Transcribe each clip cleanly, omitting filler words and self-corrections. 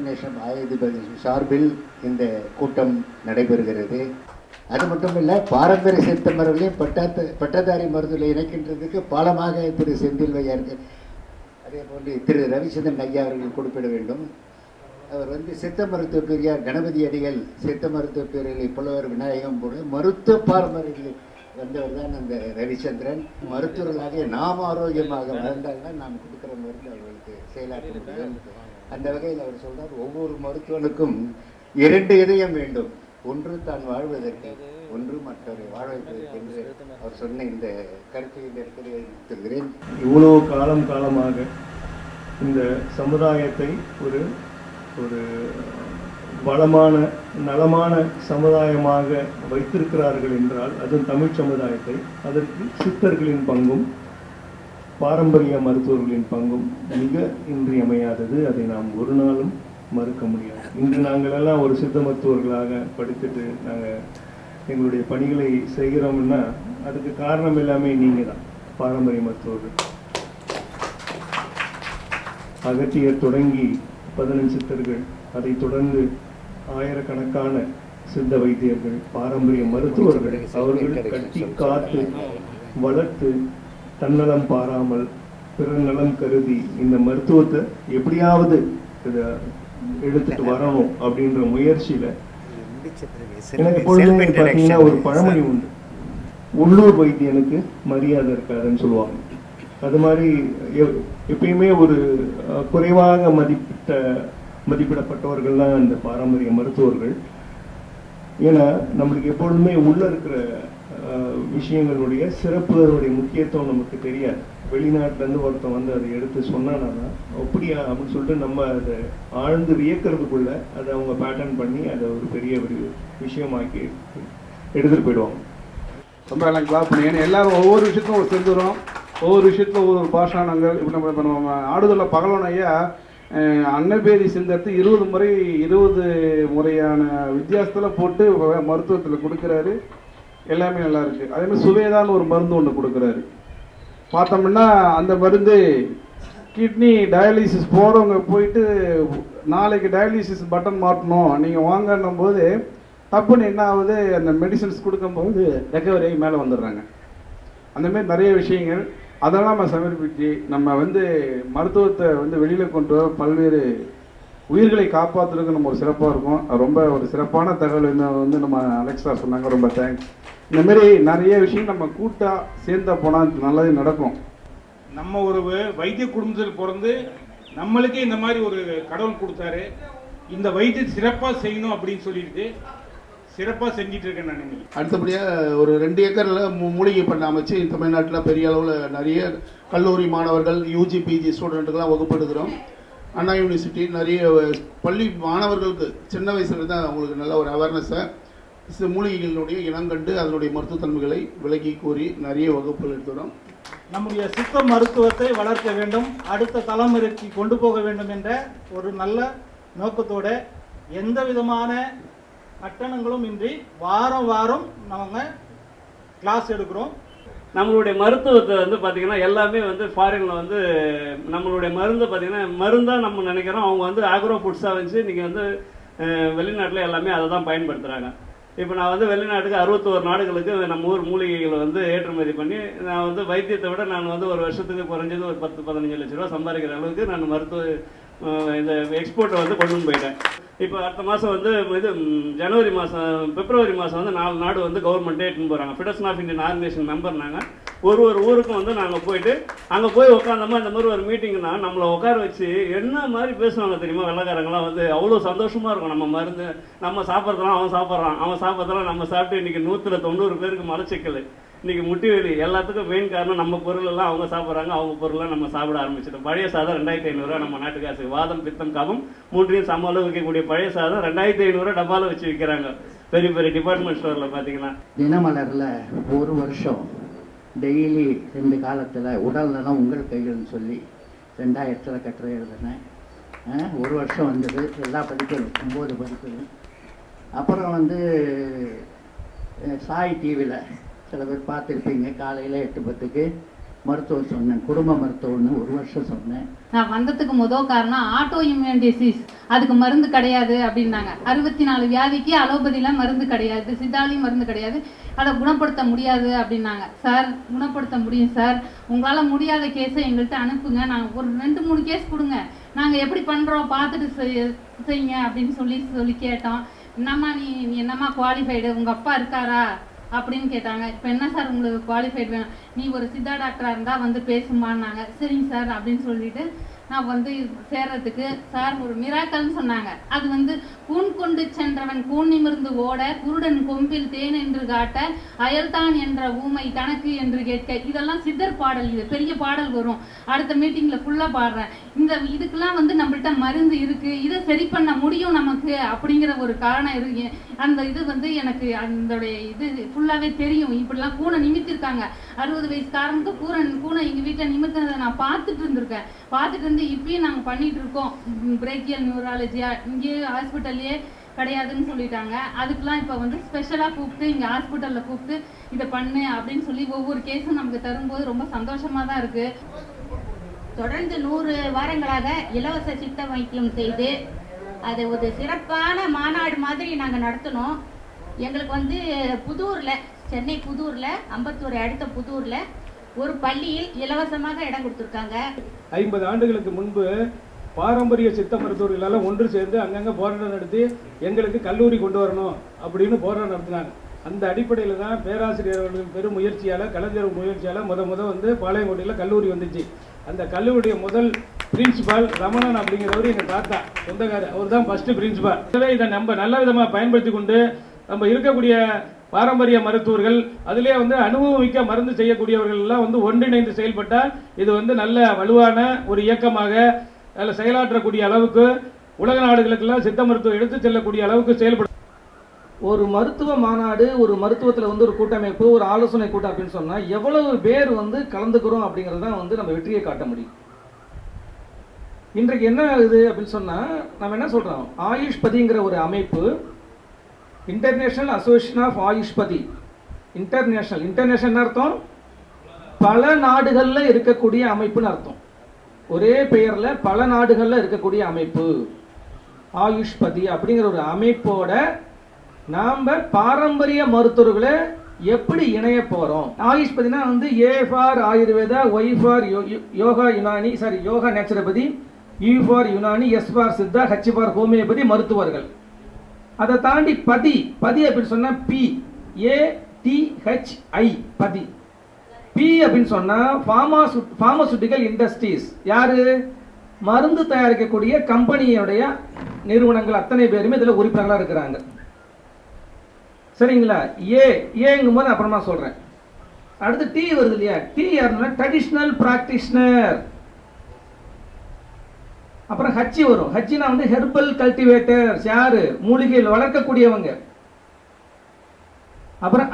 Nation ஆயுதபதி சார்பில் இந்த கூட்டம் நடைபெறுகிறது. அது மட்டும் இல்லை, பாரம்பரிய சித்த மருந்துகளையும் பட்டதாரி மருந்துகளை இணைக்கின்றதுக்கு பாலமாக திரு செந்தில் வையார்கள், அதே போன்று திரு ரவிச்சந்திரன் ஐயா அவர்கள் குறிப்பிட வேண்டும். அவர் சித்த மருத்துவ பெரியார் கணபதி அடிகள், சித்த மருத்துவ பேரில் புலவர் விநாயகம் போல மருத்துவ பாரம்பரியங்களில் வந்தவர் தான் அந்த ரவிச்சந்திரன். மருத்துவர்களாக நாம் ஆரோக்கியமாக வளர்ந்தால் தான் நாம் கொடுக்குற மருந்து அவர்களுக்கு செயலாற்ற முடியும். அந்த வகையில் அவர் சொல்றார், ஒவ்வொரு மருத்துவனுக்கும் 2 இதயம் வேண்டும், ஒன்று தான் வாழ்வதற்கு, ஒன்று மற்றவரை வாழ வைப்பதற்கு என்று அவர் சொன்ன இந்த கருத்தை இந்த இடத்தில் தெரிவித்திருக்கிறேன். இவ்வளவு காலமாக இந்த சமுதாயத்தை ஒரு ஒரு வளமான நலமான சமுதாயமாக வைத்திருக்கிறார்கள் என்றால் அது தமிழ் சமுதாயத்தை, அதற்கு சித்தர்களின் பங்கும் பாரம்பரிய மருத்துவர்களின் பங்கும் மிக இன்றியமையாதது. அதை நாம் ஒரு நாளும் மறுக்க முடியாது. இன்று நாங்கள் எல்லாம் ஒரு சித்த மருத்துவர்களாக படித்துட்டு நாங்கள் எங்களுடைய பணிகளை செய்கிறோம்னா அதுக்கு காரணம் எல்லாமே நீங்கள் தான், பாரம்பரிய மருத்துவர்கள். அகத்தியர் தொடங்கி 15 சித்தர்கள், அதை தொடர்ந்து ஆயிரக்கணக்கான சித்த வைத்தியர்கள், பாரம்பரிய மருத்துவர்கள், அவர்கள் கட்டி காத்து வளர்த்து தன்னலம் பாராமல் பிற நலம் கருதி இந்த மருத்துவத்தை எப்படியாவது இதை எடுத்துட்டு வரணும் அப்படின்ற முயற்சியில எனக்கு எப்பொழுதுமே பார்த்தீங்கன்னா ஒரு பழமொழி உண்டு, உள்ளூர் வைத்தியனுக்கு மரியாதை இருக்காதுன்னு சொல்லுவாங்க. அது மாதிரி எப்பயுமே ஒரு குறைவாக மதிப்பிடப்பட்டவர்கள் தான் இந்த பாரம்பரிய மருத்துவர்கள். ஏன்னா நம்மளுக்கு எப்பொழுதுமே உள்ள இருக்கிற விஷயங்களுடைய சிறப்பு, அதனுடைய முக்கியத்துவம் நமக்கு தெரியாது. வெளிநாட்டிலேருந்து ஒருத்தன் அதை எடுத்து சொன்னானா அப்படியா அப்படின்னு சொல்லிட்டு நம்ம அதை ஆழ்ந்து வியக்கிறதுக்குள்ள அதை அவங்க பேட்டர்ன் பண்ணி அதை ஒரு பெரிய ஒரு விஷயமாக்கி எடுத்துகிட்டு போயிடுவாங்க. ரொம்ப எல்லாம் கிளாப் பண்ணி, ஏன்னா எல்லாரும் ஒவ்வொரு விஷயத்தும் ஒரு செஞ்சுறோம், ஒவ்வொரு விஷயத்தில் ஒவ்வொரு பாஷாணங்கள். இப்போ நம்ம ஆடுதல பகலவன் ஐயா அன்னபேரி சிந்தத்து 20 முறையான வித்தியாசத்தில் போட்டு மருத்துவத்தில் கொடுக்குறாரு. எல்லாமே நல்லா இருக்குது. அதேமாதிரி சுவேதான்னு ஒரு மருந்து ஒன்று கொடுக்குறாரு. பார்த்தோம்னா அந்த மருந்து கிட்னி டயாலிசிஸ் போகிறவங்க போயிட்டு நாளைக்கு டயாலிசிஸ் பட்டன் மாட்டணும் நீங்கள் வாங்கன்னும் போது தப்புன்னு என்ன ஆகுது, அந்த மெடிசன்ஸ் கொடுக்கும்போது ரெக்கவரி ஆகி மேலே வந்துடுறாங்க. அந்தமாரி நிறைய விஷயங்கள் அதெல்லாம் நம்ம சமர்ப்பிச்சு நம்ம மருத்துவத்தை வெளியில் கொண்டு வர பல்வேறு உயிர்களை காப்பாற்றுறதுக்கு நம்ம ஒரு சிறப்பாக இருக்கும். ரொம்ப ஒரு சிறப்பான தகவல் நம்ம அலெக்ஸா சொன்னாங்க, ரொம்ப தேங்க்ஸ். இந்தமாரி நிறைய விஷயம் நம்ம கூட்டாக சேர்ந்தா போனால் நல்லது நடக்கும். நம்ம ஒரு வைத்திய குடும்பத்தில் பிறந்து நம்மளுக்கே இந்த மாதிரி ஒரு கடவுள் கொடுத்தாரு, இந்த வைத்தியம் சிறப்பாக செய்யணும் அப்படின்னு சொல்லிட்டு சிறப்பாக செஞ்சிட்டு இருக்கேன் நான். அடுத்தபடியாக ஒரு 2 ஏக்கரில் மூலிகை பண்ண அமைச்சு தமிழ்நாட்டில் பெரிய அளவில் நிறைய கல்லூரி மாணவர்கள், யூஜி பிஜி ஸ்டூடெண்ட்டுக்கெல்லாம் வகுப்பு எடுக்கிறோம். அண்ணா யூனிவர்சிட்டி நிறைய பள்ளி மாணவர்களுக்கு சின்ன வயசுல தான் அவங்களுக்கு நல்ல ஒரு அவேர்னஸை மூலிகைகளுடைய இனங்கண்டு அதனுடைய மருத்துவத்தன்மைகளை விலகி கூறி நிறைய வகுப்புகள் எடுத்துகிறோம். நம்முடைய சித்த மருத்துவத்தை வளர்க்க வேண்டும், அடுத்த தலைமுறைக்கு கொண்டு போக வேண்டும் என்ற ஒரு நல்ல நோக்கத்தோட எந்த விதமான கட்டணங்களும் இன்றி வாரம் நம்ம கிளாஸ் எடுக்கிறோம். நம்மளுடைய மருத்துவத்தை பார்த்தீங்கன்னா எல்லாமே ஃபாரினில் நம்மளுடைய மருந்து பார்த்தீங்கன்னா மருந்தாக நம்ம நினைக்கிறோம். அவங்க ஆக்ரோ ஃபுட்ஸாக வச்சு நீங்கள் வெளிநாட்டில் எல்லாமே அதை தான் பயன்படுத்துகிறாங்க. இப்போ நான் வெளிநாட்டுக்கு 61 நாடுகளுக்கு நம்ம ஊர் மூலிகைகளை ஏற்றுமதி பண்ணி நான் வைத்தியத்தை விட நான் ஒரு வருஷத்துக்கு குறைஞ்சது ஒரு 10-15 லட்ச ரூபா சம்பாதிக்கிற அளவுக்கு நான் மருத்துவ இந்த எக்ஸ்போர்ட்டை கொண்டு போயிட்டேன். இப்போ அடுத்த மாதம் ஜனவரி மாதம் பிப்ரவரி மாதம் 4 நாடு கவர்மெண்ட்டே எடுத்துன்னு போகிறாங்க. Federation of Indian organisation member நாங்கள். ஒரு ஊருக்கும் நாங்கள் போயிட்டு அங்கே போய் உட்காந்தோமா இந்த மாதிரி ஒரு மீட்டிங்னா நம்மளை உட்கார வச்சு என்ன மாதிரி பேசுவாங்க தெரியுமா, வெள்ளைக்காரங்களாம் அவ்வளோ சந்தோஷமாக இருக்கும். நம்ம மருந்து நம்ம சாப்பிட்றதெல்லாம் அவன் சாப்பிட்றதெல்லாம் நம்ம சாப்பிட்டு இன்றைக்கி 190 பேருக்கு மலச்சிக்கல், இன்றைக்கி முட்டி வலி, எல்லாத்துக்கும் மெயின் காரணம் நம்ம பொருளெல்லாம் அவங்க சாப்பிட்றாங்க, அவங்க பொருளெல்லாம் நம்ம சாப்பிட ஆரம்பிச்சிட்டோம். பழைய சாதம் 2500 நம்ம நாட்டு காசு. வாதம் பித்தம் கபம் 3ஐயும் சம அளவு விற்கக்கூடிய பழைய சாதம் 2500 டப்பாவில் வச்சு விற்கிறாங்க பெரிய பெரிய டிபார்ட்மெண்ட் ஸ்டோரில் பார்த்தீங்கன்னா. தினமலரில் ஒரு வருஷம் டெய்லி 2 காலத்தில் உடல் நலம் உங்கள் கைகள்னு சொல்லி 2000 கட்டுரை எழுதினேன். ஒரு வருஷம் வந்தது, எல்லா பதிப்புகளும் 9 பதிப்புகள். அப்புறம் சாய் டிவியில் சில பேர் பார்த்துருப்பீங்க, காலையில் 8:10க்கு மருத்துவம் சொன்னேன், குடும்ப மருத்துவம்னு 1 வருஷம் சொன்னேன். நான் வந்ததுக்கு முதல் காரணம் ஆட்டோ இம்யூன் டிசீஸ், அதுக்கு மருந்து கிடையாது அப்படின்னாங்க. 64 வியாதிக்கு அலோபதியில் மருந்து கிடையாது, சித்தாலையும் மருந்து கிடையாது, அதை குணப்படுத்த முடியாது அப்படின்னாங்க. சார் குணப்படுத்த முடியும் சார், உங்களால் முடியாத கேஸை எங்கள்கிட்ட அனுப்புங்க, நாங்கள் ஒரு 2-3 கேஸ் கொடுங்க, நாங்கள் எப்படி பண்ணுறோம் பார்த்துட்டு செய்யுங்க அப்படின்னு சொல்லி கேட்டோம். என்னம்மா நீ என்னம்மா குவாலிஃபைடு, உங்கள் அப்பா இருக்காரா அப்படின்னு கேட்டாங்க. இப்போ என்ன சார் உங்களுக்கு குவாலிஃபைட் வேணும், நீ ஒரு சித்தா டாக்டராக இருந்தால் வந்து பேசுமான்னாங்க. சரிங்க சார் அப்படின்னு சொல்லிட்டு நான் வந்து சேர்றதுக்கு சார் ஒரு மிராக்கல்னு சொன்னாங்க. அது வந்து கூன் கொண்டு சென்றவன் கூன் நிமிர்ந்து ஓட, குருடன் கொம்பில் தேன் என்று காட்ட, அயல்தான் என்ற ஊமை தனக்கு என்று கேட்க, இதெல்லாம் சித்தர் பாடல். இது பெரிய பாடல் வரும், அடுத்த மீட்டிங்கில் ஃபுல்லாக பாடுறேன். இதுக்கெல்லாம் வந்து நம்மள்கிட்ட மருந்து இருக்குது, இதை சரி பண்ண முடியும் நமக்கு அப்படிங்கிற ஒரு காரணம் இருக்கு. அந்த இது வந்து எனக்கு அதோடைய இது ஃபுல்லாகவே தெரியும். இப்படிலாம் கூனை நிமித்திருக்காங்க. 60 வயசுக்காரனுக்கு கூனை எங்கள் வீட்டில் நிமித்தினதை நான் பார்த்துட்டு இருந்திருக்கேன். பார்த்துட்டு இருந்து இப்பயும் நாங்கள் பண்ணிட்டு இருக்கோம். பிரேக்கியல் நியூராலஜியா இங்கேயே ஹாஸ்பிட்டல்லையே கிடையாதுன்னு சொல்லிட்டாங்க. அதுக்கெல்லாம் இப்போ வந்து ஸ்பெஷலாக கூப்பிட்டு இங்கே ஹாஸ்பிட்டலில் கூப்பிட்டு இதை பண்ணு அப்படின்னு சொல்லி ஒவ்வொரு கேஸும் நமக்கு தரும்போது ரொம்ப சந்தோஷமாக தான் இருக்குது. தொடர்ந்து 100 வாரங்களாக இலவச சித்த வைத்தியம் செய்து அது ஒரு சிறப்பான மாநாடு மாதிரி நாங்கள் நடத்தினோம். எங்களுக்கு வந்து புதூரில், சென்னை புதூரில், அம்பத்தூர் அடுத்த புதூரில் ஒரு பள்ளியில் இலவசமாக இடம் கொடுத்துருக்காங்க. 50 ஆண்டுகளுக்கு முன்பு பாரம்பரிய சித்த மருத்துவர்களால் ஒன்று சேர்ந்து அங்கங்கே போராட்டம் நடத்தி எங்களுக்கு கல்லூரி கொண்டு வரணும் அப்படின்னு போராட்டம் நடத்தினாங்க. அந்த அடிப்படையில் தான் பேராசிரியர்கள் பெரும் முயற்சியால், கலைஞர் முயற்சியால் முத வந்து பாளையங்கோட்டையில் கல்லூரி வந்துச்சு. அந்த கல்லூரியுடைய முதல் பிரின்சிபால் ரமணன் அப்படிங்கிறவர் எங்கள் தாத்தா சொந்தக்காரர், அவர் தான் ஃபர்ஸ்ட் பிரின்சிபால். இதை நம்ம நல்ல விதமாக பயன்படுத்தி கொண்டு நம்ம இருக்கக்கூடிய பாரம்பரிய மருத்துவர்கள் அதிலே வந்து அனுபவமிக்க மருந்து செய்யக்கூடியவர்கள் எல்லாம் வந்து ஒன்றிணைந்து செயல்பட்டால் இது வந்து நல்ல வலுவான ஒரு இயக்கமாக அதில் செயலாற்றக்கூடிய அளவுக்கு உலக நாடுகளுக்கெல்லாம் சித்த மருத்துவம் எடுத்து செல்லக்கூடிய அளவுக்கு செயல்படும். ஒரு மருத்துவ மாநாடு, ஒரு மருத்துவத்தில் வந்து ஒரு கூட்டமைப்பு, ஒரு ஆலோசனை கூட்டம் அப்படின்னு சொன்னால் எவ்வளவு பேர் வந்து கலந்துக்கிறோம் அப்படிங்கிறது தான் வந்து நம்ம வெற்றியை காட்ட முடியும். இன்றைக்கு என்ன ஆகுது அப்படின்னு சொன்னால் நம்ம என்ன சொல்கிறோம், ஆயுஷ்பதிங்கிற ஒரு அமைப்பு, இன்டர்நேஷனல் அசோசியேஷன் ஆஃப் ஆயுஷ்பதி, இன்டர்நேஷனல் அர்த்தம் பல நாடுகளில் இருக்கக்கூடிய அமைப்புன்னு அர்த்தம். ஒரே பெயரில் பல நாடுகளில் இருக்கக்கூடிய அமைப்பு ஆயுஷ்பதி அப்படிங்கிற ஒரு அமைப்போட நாம் பாரம்பரிய மருத்துவர்களை எப்படி இணைய போகிறோம். ஆயுஷ்பதினா வந்து A for Ayurveda, Y for yoga Unani, sorry yoga naturopathy, U for Unani, S for Siddha, H for homoeopathy மருத்துவர்கள். அதை தாண்டி பதி அப்படின்னு சொன்னால் PATHI பதி. பி அப்படின்னு சொன்னால் ஃபார்மாசூட்டிக்கல் இண்டஸ்ட்ரீஸ், யாரு மருந்து தயாரிக்கக்கூடிய கம்பெனியோடைய நிறுவனங்கள் அத்தனை பேருமே இதில் உறுப்பினர்களாக இருக்கிறாங்க. சரிங்களா? ஏங்கும் போது அப்புறமா சொல்கிறேன். அடுத்து டி வருது இல்லையா, டி யாருன்னா ட்ரெடிஷ்னல் பிராக்டிஷனர். அப்புறம் ஹச்சி வரும், ஹச்சினா வந்து ஹெர்பல் கல்டிவேட்டர்ஸ், யாரு மூலிகையில் வளர்க்கக்கூடியவங்க. அப்புறம்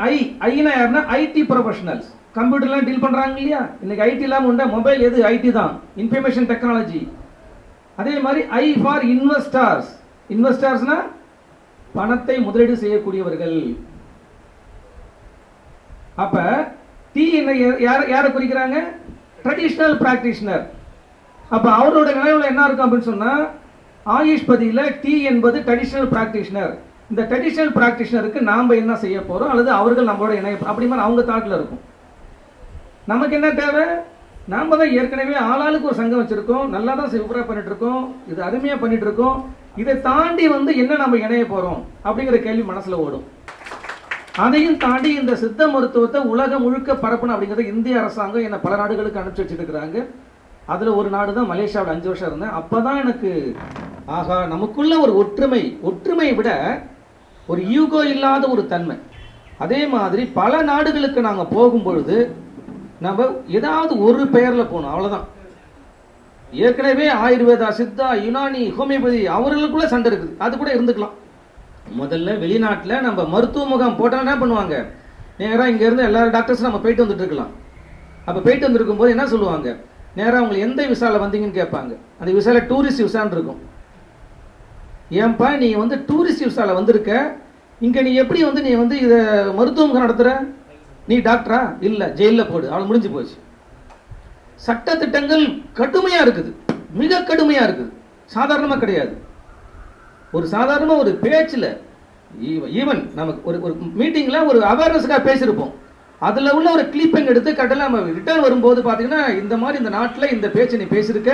ஐனா யாருன்னா ஐடி ப்ரொஃபஷனல்ஸ், கம்ப்யூட்டர்லாம் டீல் பண்ணுறாங்க இல்லையா. இன்னைக்கு ஐடி இல்லாமல் உண்டா, மொபைல் எது ஐடி தான், இன்ஃபர்மேஷன் டெக்னாலஜி. அதே மாதிரி ஐ ஃபார் இன்வெஸ்டர்ஸ், இன்வெஸ்டர்ஸ்னா பணத்தை முதலீடு செய்யக்கூடியவர்கள். அப்ப டி யாரை குறிக்கிறாங்க, ட்ரெடிஷ்னல் பிராக்டிஷனர். அப்ப அவரோட நினைவுல என்ன இருக்கும் அப்படின்னு சொன்னா, ஆயுஷ்பதியில டி என்பது ட்ரெடிஷ்னல் பிராக்டிஷனர். இந்த ட்ரெடிஷ்னல் பிராக்டிஷனருக்கு நாம என்ன செய்ய போறோம், அல்லது அவர்கள் நம்மளோட இணைய அப்படி மாதிரி அவங்க தாட்ல இருக்கும். நமக்கு என்ன தேவை, நாம தான் ஏற்கனவே ஆளாளுக்கு ஒரு சங்கம் வச்சிருக்கோம், நல்லா தான் சூப்பராக பண்ணிட்டு இருக்கோம், இது அருமையா பண்ணிட்டு இருக்கோம். இதை தாண்டி வந்து என்ன நம்ம இணைய போறோம் அப்படிங்கிற கேள்வி மனசுல ஓடும். அதையும் தாண்டி இந்த சித்த மருத்துவத்தை உலகம் முழுக்க பரப்பணும் அப்படிங்கிறத இந்திய அரசாங்கம் என்னை பல நாடுகளுக்கு அனுப்பிச்சு வச்சுட்டு இருக்கிறாங்க. அதுல ஒரு நாடு தான் மலேசியாவில் 5 வருஷம் இருந்தேன். அப்பதான் எனக்கு ஆகா, நமக்குள்ள ஒரு ஒற்றுமையை விட ஒரு ஈகோ இல்லாத ஒரு தன்மை. அதே மாதிரி பல நாடுகளுக்கு நாங்க போகும்பொழுது நம்ம ஏதாவது ஒரு பெயர்ல போகணும், அவ்வளவுதான். ஏற்கனவே ஆயுர்வேதா, சித்தா, யுனானி, ஹோமியோபதி அவர்களுக்குள்ள சண்டை இருக்குது, அது கூட இருந்துக்கலாம். முதல்ல வெளிநாட்டில் நம்ம மருத்துவ முகாம் போட்டால் என்ன பண்ணுவாங்க, நேராக இங்க இருந்து எல்லா டாக்டர்ஸும் நம்ம போயிட்டு வந்துட்டு இருக்கலாம். அப்போ போயிட்டு வந்துருக்கும் போது என்ன சொல்லுவாங்க, நேராக அவங்க எந்த விசால வந்தீங்கன்னு கேட்பாங்க. அந்த விசால டூரிஸ்ட் விசான்னு இருக்கும். ஏன்பா நீ வந்து டூரிஸ்ட் விசால வந்திருக்க, இங்க நீ எப்படி வந்து நீ வந்து இதை மருத்துவ முகாம் நடத்துற, நீ டாக்டரா, இல்லை ஜெயிலில் போடு, அவளை முடிஞ்சு போச்சு. சட்ட திட்டங்கள் கடுமையாக இருக்குது, மிக கடுமையாக இருக்குது, சாதாரணமாக கிடையாது. ஒரு சாதாரணமாக ஒரு பேச்சில் ஈவன் நமக்கு ஒரு மீட்டிங்கில் ஒரு அவேர்னஸுக்காக பேசியிருப்போம், அதில் உள்ள ஒரு கிளிப்பிங் எடுத்து கட்டல நம்ம ரிட்டர்ன் வரும்போது பார்த்தீங்கன்னா இந்த மாதிரி இந்த நாட்டில் இந்த பேச்சு நீ பேசியிருக்க,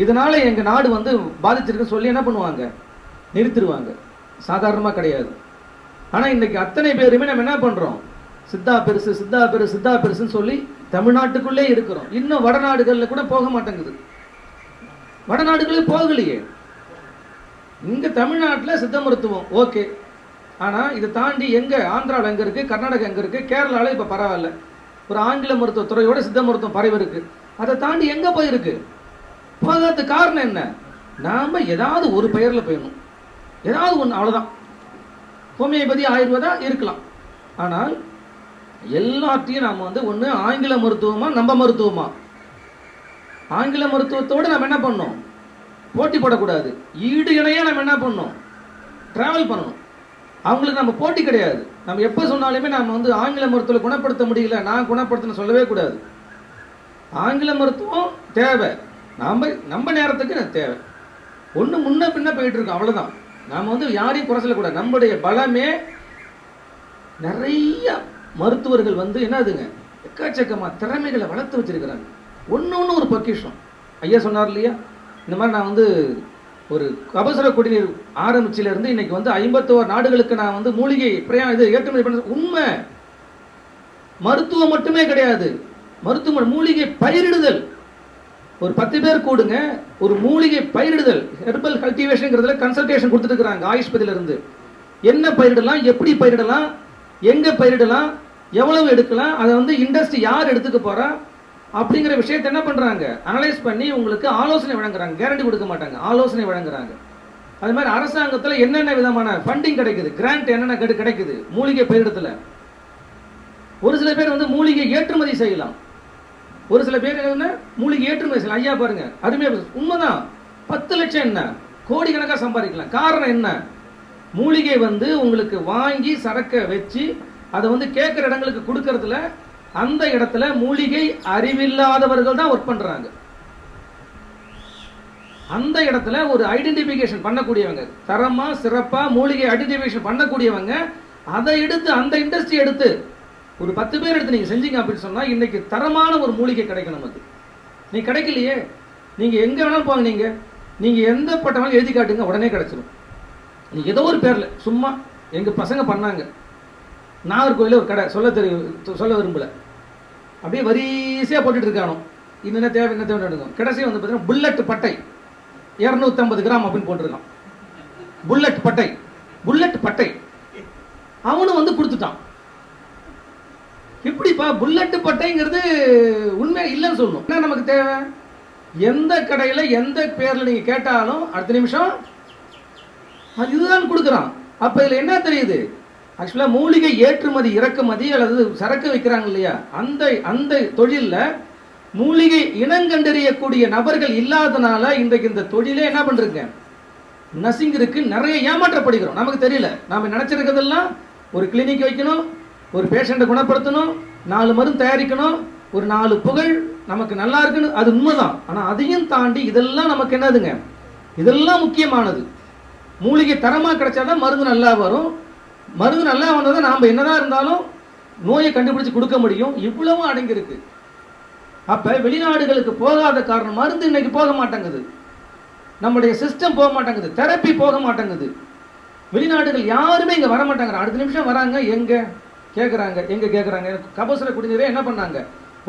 இதனால எங்கள் நாடு வந்து பாதிச்சிருக்குன்னு சொல்லி என்ன பண்ணுவாங்க, நிறுத்திடுவாங்க. சாதாரணமாக கிடையாது. ஆனால் இன்னைக்கு அத்தனை பேருமே நம்ம என்ன பண்ணுறோம், சித்தா பெருசு சித்தா பெருசு சித்தா பெருசுன்னு சொல்லி தமிழ்நாட்டுக்குள்ளே இருக்கிறோம். இன்னும் வடநாடுகளில் கூட போக மாட்டேங்குது, வடநாடுகளே போகலையே. இங்கே தமிழ்நாட்டில் சித்த மருத்துவம் ஓகே, ஆனால் இதை தாண்டி எங்கே ஆந்திராவில் எங்கே இருக்குது, கர்நாடகா எங்கே இருக்குது, கேரளாவில் இப்போ பரவாயில்ல, ஒரு ஆங்கில மருத்துவத்துறையோட சித்த மருத்துவம் பரவி இருக்குது. அதை தாண்டி எங்கே போயிருக்கு, போகாத காரணம் என்ன, நாம் ஏதாவது ஒரு பெயரில் போயிடணும், ஏதாவது ஒன்று, அவ்வளோதான். ஹோமியோபதி ஆயுர்வேதா இருக்கலாம், ஆனால் எல்லாத்தையும் நாம் வந்து ஒன்று ஆங்கில மருத்துவமா நம்ம மருத்துவமா, ஆங்கில மருத்துவத்தோடு நம்ம என்ன பண்ணோம், போட்டி போடக்கூடாது. ஈடு இணையாக நம்ம என்ன பண்ணோம், ட்ராவல் பண்ணணும். அவங்களுக்கு நம்ம போட்டி கிடையாது. நம்ம எப்போ சொன்னாலுமே நம்ம வந்து ஆங்கில மருத்துவத்தை குணப்படுத்த முடியல, நான் குணப்படுத்தணும் சொல்லவே கூடாது. ஆங்கில மருத்துவம் தேவை, நம்ம நேரத்துக்கு தேவை. ஒன்று முன்ன பின்ன போயிட்டு இருக்கோம், அவ்வளோதான். நாம் வந்து யாரையும் குறை சொல்லக்கூடாது. நம்முடைய பலமே நிறைய மருத்துவர்கள் வந்து என்னதுங்க, எக்கச்சக்கமாக திறமைகளை வளர்த்து வச்சிருக்கிறாங்க. ஒன்று ஒரு பொக்கிஷம். ஐயா சொன்னார் இல்லையா, இந்த மாதிரி நான் வந்து ஒரு கபசுர குடிநீர் ஆரம்பிச்சிலேருந்து இன்னைக்கு வந்து 51 நாடுகளுக்கு நான் வந்து மூலிகை இது ஏற்றுமதி பண்ண. உண்மை, மருத்துவம் மட்டுமே கிடையாது, மருத்துவ மூலிகை பயிரிடுதல். ஒரு 10 பேர் கூடுங்க, ஒரு மூலிகை பயிரிடுதல், ஹெர்பல் கல்டிவேஷன்ங்கிறதுல கன்சல்டேஷன் கொடுத்துட்டு இருக்கிறாங்க ஆயுஷ்பதியில இருந்து. என்ன பயிரிடலாம், எப்படி பயிரிடலாம், எங்க பயிரிடலாம், எவ்வளவு எடுக்கலாம், அதை வந்து இண்டஸ்ட்ரி யார் எடுத்துக்க போறா அப்படிங்கிற விஷயத்தை என்ன பண்றாங்க, அனலைஸ் பண்ணி உங்களுக்கு ஆலோசனை வழங்குறாங்க. கேரண்டி கொடுக்க மாட்டாங்க, ஆலோசனை வழங்குறாங்க. அது மாதிரி அரசாங்கத்தில் என்னென்ன விதமான ஃபண்டிங் கிடைக்குது, கிராண்ட் என்னென்ன கிடைக்குது மூலிகை பயிரிடத்துல. ஒரு சில பேர் வந்து மூலிகை ஏற்றுமதி செய்யலாம், ஒரு சில பேர் என்ன மூலிகை ஏற்றுமதி செய்யலாம். ஐயா பாருங்க, அருமையா உண்மைதான். 10 லட்சம் என்ன, கோடிக்கணக்காக சம்பாதிக்கலாம். காரணம் என்ன, மூலிகை வந்து உங்களுக்கு வாங்கி சரக்க வச்சு அதை வந்து கேட்குற இடங்களுக்கு கொடுக்கறதுல, அந்த இடத்துல மூலிகை அறிவில்லாதவர்கள் தான் ஒர்க் பண்றாங்க. அந்த இடத்துல ஒரு ஐடென்டிபிகேஷன் பண்ணக்கூடியவங்க, தரமா சிறப்பா மூலிகை ஐடென்டிபிகேஷன் பண்ணக்கூடியவங்க, அதை எடுத்து அந்த இண்டஸ்ட்ரி எடுத்து ஒரு 10 பேர் எடுத்து நீங்க செஞ்சீங்க அப்படின்னு சொன்னா இன்னைக்கு தரமான ஒரு மூலிகை கிடைக்கும் நமக்கு. நீ கிடைக்கலையே, நீங்க எங்க வேணாலும் போங்க, நீங்க எந்த பட்டமாலும் எழுதி காட்டுங்க, உடனே கிடைச்சிடும். நீ ஏதோ ஒரு பேர்ல சும்மா எங்க பசங்க பண்ணாங்க, நாகர்கோயில ஒரு கடை, சொல்ல விரும்பல, அப்படியே வரிசையா போட்டுட்டு இருக்கானோ, என்ன தேவை என்ன தேவை எடுக்கும். கடைசி வந்து பார்த்தீங்கன்னா புல்லட் பட்டை 250 கிராம் அப்படின்னு போட்டிருக்கான். புல்லட் பட்டை அவனும் வந்து கொடுத்துட்டான். எப்படிப்பா புல்லட் பட்டைங்கிறது உண்மை இல்லைன்னு சொல்லணும். என்ன நமக்கு தேவை, எந்த கடையில் எந்த பேரில் நீங்கள் கேட்டாலும் அடுத்த நிமிஷம் இதுதான் கொடுக்குறான். அப்போ இதில் என்ன தெரியுது, ஆக்சுவலாக மூலிகை ஏற்றுமதி இறக்குமதி அல்லது சரக்கு வைக்கிறாங்க இல்லையா, அந்த தொழிலில் மூலிகை இனங்கண்டறியக்கூடிய நபர்கள் இல்லாதனால இன்றைக்கு இந்த தொழிலே என்ன பண்ணுறங்க, நசிங் இருக்கு, நிறைய ஏமாற்றப்படுகிறோம். நமக்கு தெரியல, நாம் நினச்சிருக்கிறதெல்லாம் ஒரு கிளினிக் வைக்கணும், ஒரு பேஷண்ட்டை குணப்படுத்தணும், 4 மருந்து தயாரிக்கணும், ஒரு 4 புகழ் நமக்கு நல்லா இருக்குன்னு, அது உண்மைதான். ஆனால் அதையும் தாண்டி இதெல்லாம் நமக்கு என்னதுங்க, இதெல்லாம் முக்கியமானது. மூலிகை தரமாக கிடைச்சாதான் மருந்து நல்லா வரும். மருந்து நல்லா வந்ததை நாம் என்னதான் இருந்தாலும் நோயை கண்டுபிடிச்சு கொடுக்க முடியும். இவ்வளவும் அடங்கியிருக்கு. அப்ப வெளிநாடுகளுக்கு போகாத காரணம், மருந்து இன்னைக்கு போக மாட்டேங்குது, நம்முடைய சிஸ்டம் போக மாட்டேங்குது, தெரப்பி போக மாட்டேங்குது. வெளிநாடுகள் யாருமே இங்க வர மாட்டாங்க. அடுத்த நிமிஷம் வராங்க, எங்க கேட்குறாங்க கபசுர குடிநீரை என்ன பண்ணாங்க,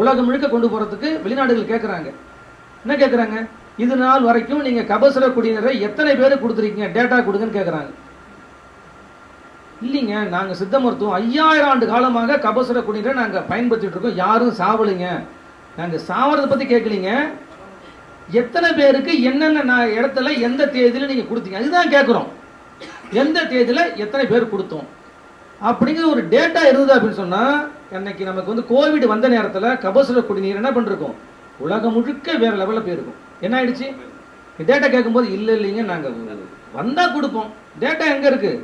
உலகம் முழுக்க கொண்டு போறதுக்கு வெளிநாடுகள் கேட்குறாங்க. என்ன கேட்குறாங்க, இது நாள் வரைக்கும் நீங்க கபசுர குடிநீரை எத்தனை பேர் கொடுத்துருக்கீங்க, டேட்டா கொடுங்கன்னு கேட்குறாங்க. இல்லைங்க, நாங்கள் சித்த மருத்துவம் 5000 ஆண்டு காலமாக கபசுர குடிநீரை நாங்கள் பயன்படுத்திட்டு இருக்கோம், யாரும் சாவலைங்க. நாங்கள் சாவறதை பற்றி கேட்கலீங்க, எத்தனை பேருக்கு என்னென்ன இடத்துல எந்த தேதியில் நீங்கள் கொடுத்தீங்க அதுதான் கேட்குறோம். எந்த தேதியில் எத்தனை பேர் கொடுத்தோம் அப்படிங்கிற ஒரு டேட்டா இருந்தது அப்படின்னு சொன்னால், இன்னைக்கு நமக்கு வந்து கோவிட் வந்த நேரத்தில் கபசுர குடிநீர் என்ன பண்ணிருக்கோம், உலகம் முழுக்க வேறு லெவலில் போயிருக்கும். என்ன ஆயிடுச்சு, டேட்டா கேட்கும்போது இல்லைங்க நாங்கள் வந்தால் கொடுப்போம். டேட்டா எங்கே இருக்குது,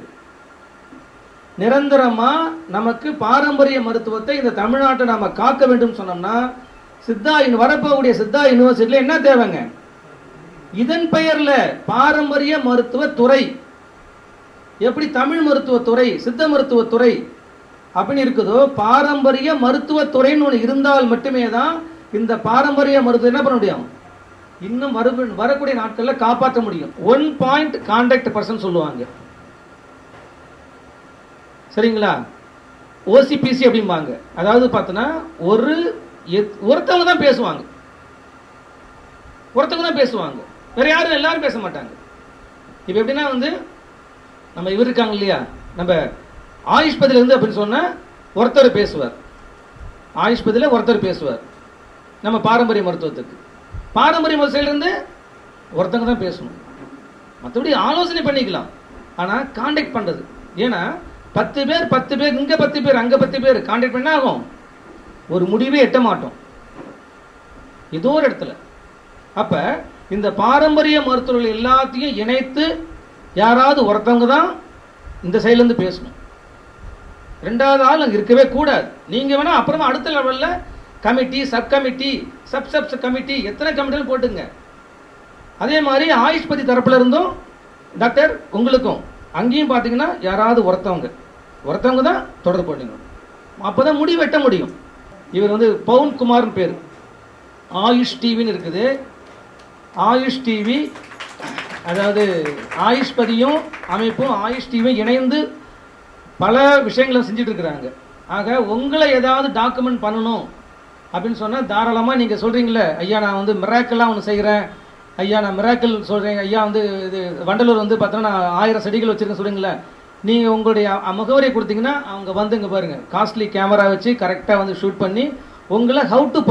நிரந்தரமாக நமக்கு பாரம்பரிய மருத்துவத்தை இந்த தமிழ்நாட்டை நாம் காக்க வேண்டும் சொன்னோம்னா வரப்போகக்கூடிய சித்தா யூனிவர்சிட்டியில் என்ன தேவைங்க? இதன் பெயர்ல பாரம்பரிய மருத்துவத்துறை, எப்படி தமிழ் மருத்துவத்துறை, சித்த மருத்துவத்துறை அப்படின்னு இருக்குதோ, பாரம்பரிய மருத்துவத்துறைன்னு ஒன்று இருந்தால் மட்டுமே தான் இந்த பாரம்பரிய மருத்துவம் என்ன பண்ண முடியும், இன்னும் வரக்கூடிய நாட்களில் காப்பாற்ற முடியும். 1 point கான்டாக்ட் பர்சன் சொல்லுவாங்க, சரிங்களா? ஓசிபிசி அப்படிம்பாங்க. அதாவது பார்த்தோன்னா ஒருத்தவங்க தான் பேசுவாங்க, வேற யாரும் எல்லாரும் பேச மாட்டாங்க. இப்போ எப்படின்னா நம்ம இவர் இருக்காங்க இல்லையா, நம்ம ஆயுஷ்பதியில இருந்து அப்படின்னு சொன்னா ஒருத்தர் பேசுவார், ஆயுஷ்பதியில ஒருத்தர் பேசுவார். நம்ம பாரம்பரிய மருத்துவத்துக்கு பாரம்பரிய மருத்துவத்திலிருந்து ஒருத்தங்க தான் பேசணும், மற்றபடி ஆலோசனை பண்ணிக்கலாம். ஆனால் கான்டாக்ட் பண்ணுறது, ஏன்னா 10 பேர் இங்கே 10 பேர் அங்கே 10 பேர் கான்டாக்ட் பண்ண ஆகும், ஒரு முடிவே எட்ட மாட்டோம் ஏதோ ஒரு இடத்துல. அப்போ இந்த பாரம்பரிய மருத்துவர்கள் எல்லாத்தையும் இணைத்து யாராவது ஒருத்தவங்க தான் இந்த சைட்லேருந்து பேசணும், ரெண்டாவது ஆள் அங்கே இருக்கவே கூடாது. நீங்கள் வேணால் அப்புறமா அடுத்த லெவலில் committee, sub committee, sub committee, எத்தனை கமிட்டிலும் போட்டுங்க. அதே மாதிரி ஆயுஷ்பதி தரப்புல இருந்தும் டாக்டர் உங்களுக்கும் அங்கேயும் பார்த்தீங்கன்னா யாராவது ஒருத்தவங்க தான் தொடர்பு பண்ணிக்கணும், அப்போ தான் முடி வெட்ட முடியும். இவர் பவுன்குமார்னு பேர், ஆயுஷ் டிவின்னு இருக்குது. ஆயுஷ் டிவி, அதாவது ஆயுஷ்பதியும் அமைப்பும் ஆயுஷ் டிவியும் இணைந்து பல விஷயங்களை செஞ்சுட்டு இருக்கிறாங்க. ஆக உங்களை ஏதாவது டாக்குமெண்ட் பண்ணணும் அப்படின்னு சொன்னால் தாராளமாக நீங்கள் சொல்கிறீங்களே, ஐயா நான் மிராக்கெல்லாம் ஒன்று செய்கிறேன், ஐயா நான் மிராக்கல் சொல்கிறேன், ஐயா இது வண்டலூர் பார்த்தோன்னா நான் 1000 செடிகள் வச்சுருக்கேன் சொல்கிறீங்களே, நீங்கள் உங்களுடைய முகவரியை கொடுத்தீங்கன்னா அவங்க இங்கே பாருங்கள் காஸ்ட்லி கேமரா வச்சு கரெக்டாக ஷூட் பண்ணி உங்களை ஹவு டு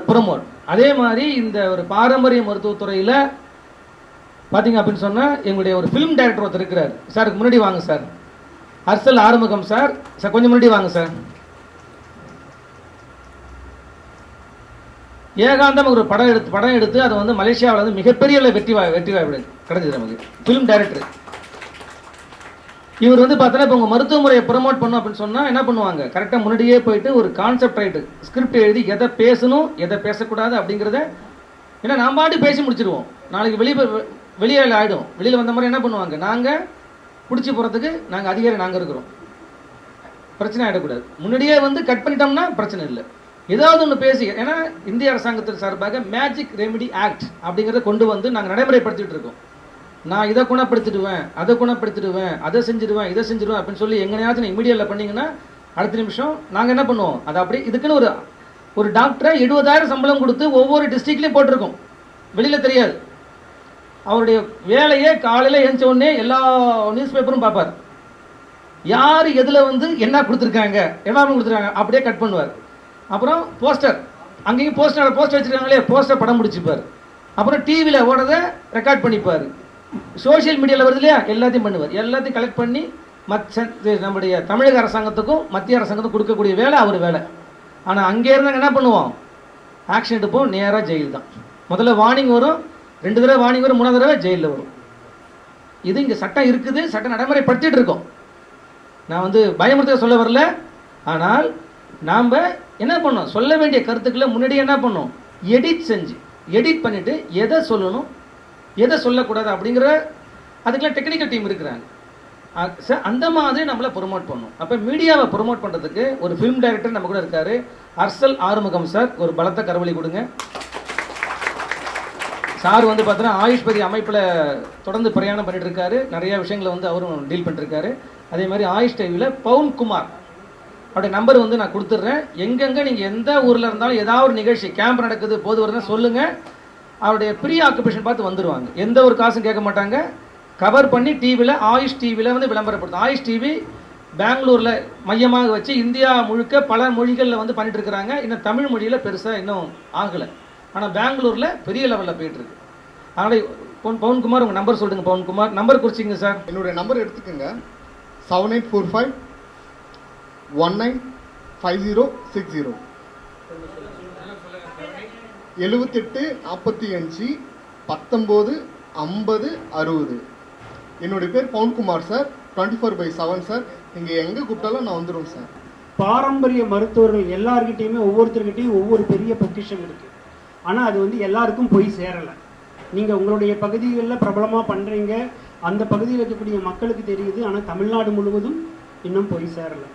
ப்ரமோட். அதே மாதிரி இந்த ஒரு பாரம்பரிய மருத்துவத்துறையில் பார்த்தீங்க அப்படின்னு சொன்னால் எங்களுடைய ஒரு ஃபிலிம் டைரக்டர் ஒருத்தர் இருக்கிறார். சாருக்கு முன்னாடி வாங்க சார், அர்சல் ஆறுமுகம் சார். சார் கொஞ்சம் முன்னாடி வாங்க சார். ஏகாந்தம் ஒரு படம் எடுத்து அதை மலேசியாவில் மிகப்பெரிய வெற்றி கிடைச்சது நமக்கு, ஃபிலிம் டைரக்டர். இவர் பார்த்தோன்னா இப்போ உங்கள் மருத்துவ முறையை ப்ரமோட் பண்ணும் அப்படின்னு சொன்னால் என்ன பண்ணுவாங்க, கரெக்டாக முன்னாடியே போயிட்டு ஒரு கான்செப்ட் ரைட்டு ஸ்கிரிப்ட் எழுதி எதை பேசணும் எதை பேசக்கூடாது அப்படிங்கிறத, ஏன்னா நாம் பாட்டு பேசி முடிச்சிருவோம், நாளைக்கு வெளியில் ஆகிடும். வெளியில் வந்த மாதிரி என்ன பண்ணுவாங்க, நாங்கள் பிடிச்சி போகிறதுக்கு நாங்கள் அதிகாரி நாங்கள் இருக்கிறோம், பிரச்சனை ஆகிடக்கூடாது. முன்னாடியே கட் பண்ணிட்டோம்னா பிரச்சனை இல்லை, ஏதாவது ஒன்று பேசி. ஏன்னா இந்திய அரசாங்கத்தின் சார்பாக மேஜிக் ரெமிடி ஆக்ட் அப்படிங்கிறத கொண்டு நாங்கள் நடைமுறைப்படுத்திட்டு இருக்கோம். நான் இதை குணப்படுத்திடுவேன், அதை செஞ்சிடுவேன், இதை செஞ்சிடுவேன் அப்படின்னு சொல்லி எங்கேயாச்சும் நீங்கள் மீடியாவில் பண்ணிங்கன்னா அடுத்த நிமிஷம் நாங்கள் என்ன பண்ணுவோம், அதை அப்படி இதுக்குன்னு ஒரு டாக்டரை 70,000 சம்பளம் கொடுத்து ஒவ்வொரு டிஸ்ட்ரிக்ட்லேயும் போட்டிருக்கோம், வெளியில் தெரியாது. அவருடைய வேலையே காலையில் எழுந்த உடனே எல்லா நியூஸ் பேப்பரும் பார்ப்பார், யார் எதில் என்ன கொடுத்துருக்காங்க, என்வாரன்மெண்ட் கொடுத்துருக்காங்க அப்படியே கட் பண்ணுவார். அப்புறம் போஸ்டர், அங்கேயும் போஸ்டர் வச்சுருக்காங்களே, போஸ்டர் படம் பிடிச்சிப்பார். அப்புறம் டிவியில் ஓடுறதை ரெக்கார்ட் பண்ணிப்பார், சோஷியல் மீடியாவில் வருது இல்லையா, எல்லாத்தையும் பண்ணுவார். எல்லாத்தையும் கலெக்ட் பண்ணி நம்முடைய தமிழக அரசாங்கத்துக்கும் மத்திய அரசாங்கத்துக்கும் கொடுக்கக்கூடிய வேலை அவர் வேலை. ஆனால் அங்கே இருந்தாங்க என்ன பண்ணுவோம், ஆக்ஷன் எடுப்போம், நேராக ஜெயில் தான். முதல்ல வார்னிங் வரும், 2 தடவை வார்னிங் வரும், 3ஆவது தடவை ஜெயிலில் வரும். இது இங்கே சட்டம் இருக்குது, சட்டம் நடைமுறைப்படுத்திட்டு இருக்கோம். நான் பயமுறுத்த சொல்ல வரல, ஆனால் நாம் என்ன பண்ணோம், சொல்ல வேண்டிய கருத்துக்களை முன்னாடியே என்ன பண்ணோம், எடிட் பண்ணிவிட்டு எதை சொல்லணும் எதை சொல்லக்கூடாது அப்படிங்கிற அதுக்கெல்லாம் டெக்னிக்கல் டீம் இருக்கிறாங்க. அந்த மாதிரி நம்மளை ப்ரொமோட் பண்ணணும். அப்போ மீடியாவை ப்ரொமோட் பண்ணுறதுக்கு ஒரு ஃபிலிம் டைரக்டர் நம்ம கூட இருக்கார், அர்சல் ஆறுமுகம் சார். ஒரு பலத்த கரவொலி கொடுங்க சார். பார்த்தோன்னா ஆயுஷ்பதி அமைப்பில் தொடர்ந்து பிரயாணம் பண்ணிட்டு இருக்காரு, நிறைய விஷயங்களை அவரும் டீல் பண்ணிருக்காரு. அதே மாதிரி ஆயுஷ் டிவியில் பவுன்குமார் அவருடைய நம்பர் நான் கொடுத்துட்றேன். எங்கெங்கே நீங்கள் எந்த ஊரில் இருந்தாலும் ஏதாவது ஒரு நிகழ்ச்சி கேம்ப் நடக்குது போது வருதுன்னா சொல்லுங்கள், அவருடைய ப்ரீ ஆக்குபேஷன் பார்த்து வந்துடுவாங்க, எந்த ஒரு காசும் கேட்க மாட்டாங்க. கவர் பண்ணி டிவியில் ஆயுஷ் டிவியில் விளம்பரப்படுத்தும். ஆயுஷ் டிவி பெங்களூரில் மையமாக வச்சு இந்தியா முழுக்க பல மொழிகளில் பண்ணிட்டு இருக்கிறாங்க. இன்னும் தமிழ் மொழியில் பெருசாக இன்னும் ஆகலை, ஆனால் பெங்களூரில் பெரிய லெவலில் போயிட்டுருக்கு. அதனால் பவுன்குமார் உங்கள் நம்பர் சொல்லுங்கள். பவுன்குமார் நம்பர் குறிச்சிங்க சார். என்னுடைய நம்பர் எடுத்துக்கோங்க, 7845 195060 78 45 19 50 60. என்னுடைய பேர் பவுன்குமார் சார். 24/7 சார். நீங்கள் எங்கே கூப்பிட்டாலும் நான் வந்துடுவேன் சார். பாரம்பரிய மருத்துவர்கள் எல்லார்கிட்டையுமே ஒவ்வொருத்தர்கிட்டையும் ஒவ்வொரு பெரிய பொக்கிஷம் இருக்குது. ஆனால் அது வந்து எல்லாருக்கும் போய் சேரலை. நீங்கள் உங்களுடைய பகுதிகளில் பிரபலமாக பண்ணுறீங்க, அந்த பகுதியில் இருக்கக்கூடிய மக்களுக்கு தெரியுது, ஆனால் தமிழ்நாடு முழுவதும் இன்னும் போய் சேரலை.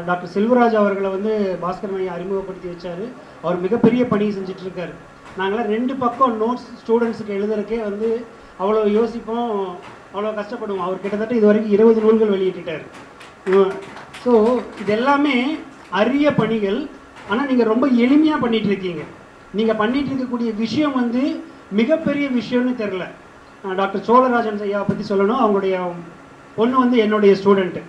டாக்டர் செல்வராஜ் அவர்களை வந்து பாஸ்கரன் ஐயா அறிமுகப்படுத்தி வச்சார். அவர் மிகப்பெரிய பணியை செஞ்சிட்ருக்காரு. நாங்களாம் 2 பக்கம் நோட்ஸ் ஸ்டூடெண்ட்ஸுக்கு எழுதுறதுக்கே வந்து அவ்வளோ யோசிப்போம், அவ்வளோ கஷ்டப்படுவோம். அவர் கிட்டத்தட்ட இது வரைக்கும் 20 நூல்கள் வெளியிட்டார். ஸோ இது எல்லாமே அரிய பணிகள். ஆனால் நீங்கள் ரொம்ப எளிமையாக பண்ணிகிட்டு இருக்கீங்க. நீங்கள் பண்ணிகிட்டு இருக்கக்கூடிய விஷயம் வந்து மிகப்பெரிய விஷயம்னு தெரில. டாக்டர் சோழராஜன் ஐயாவை பற்றி சொல்லணும். அவங்களுடைய பொண்ணு வந்து என்னுடைய ஸ்டூடெண்ட்டு,